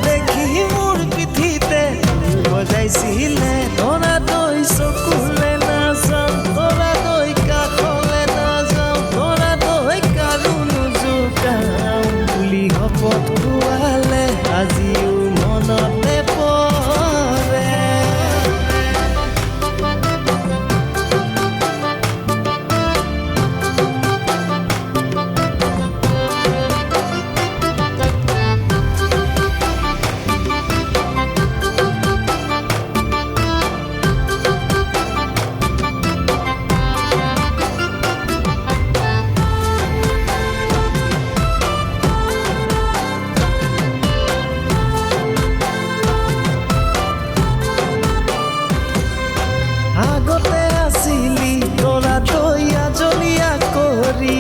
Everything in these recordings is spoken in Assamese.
দেখি মোৰ পিঠিতে বজাইছিলে ধৰা দৈ চকুলে নাযাওঁ ধৰা দৈ কাষলে নাযাওঁ ধৰা দৈ কাৰো নোজোকাওঁ বুলি শপত খোৱালে আজিও মনতে পৰে। আগতে আছিলি তৰা দৈ আজলীয়া কৰি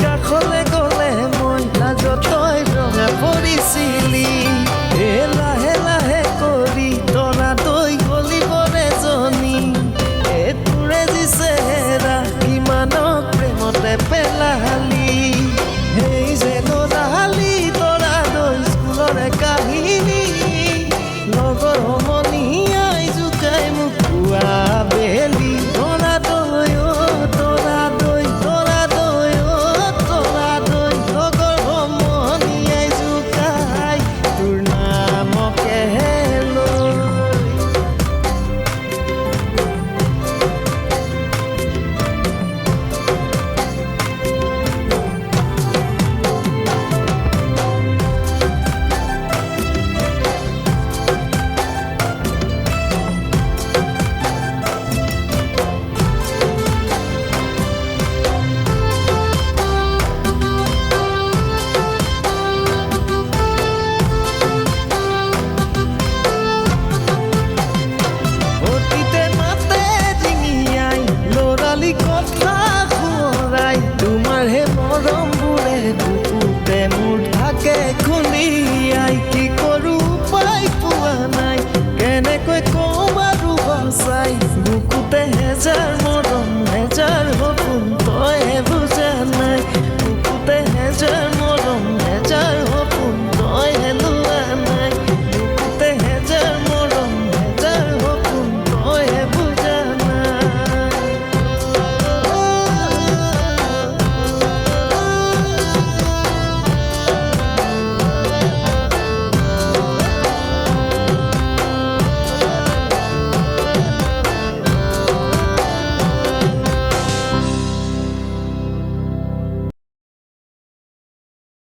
কাষলে গ'লে মই লাজত তই ৰঙা পৰিছিলি লাহে লাহে কৰি তৰা দৈ গলিবৰে জনী তোৰে যি চেহেৰা ইমানক প্ৰেমতে পেলালি সেই যে ল'ৰালি তৰা দৈ স্কুলৰে কাহিনী লগৰ সমনীয়াই জোকাই মোক বেলি তৰা দৈ তৰা দৈ তৰা দৈ তৰা দৈ লগৰ সমনীয়াই জোকাই তোৰ নামকে লৈ। কথা সোঁৱৰাই তোমাৰ হে মৰমবোৰে বুকুতে মোৰ থাকে খুন্দি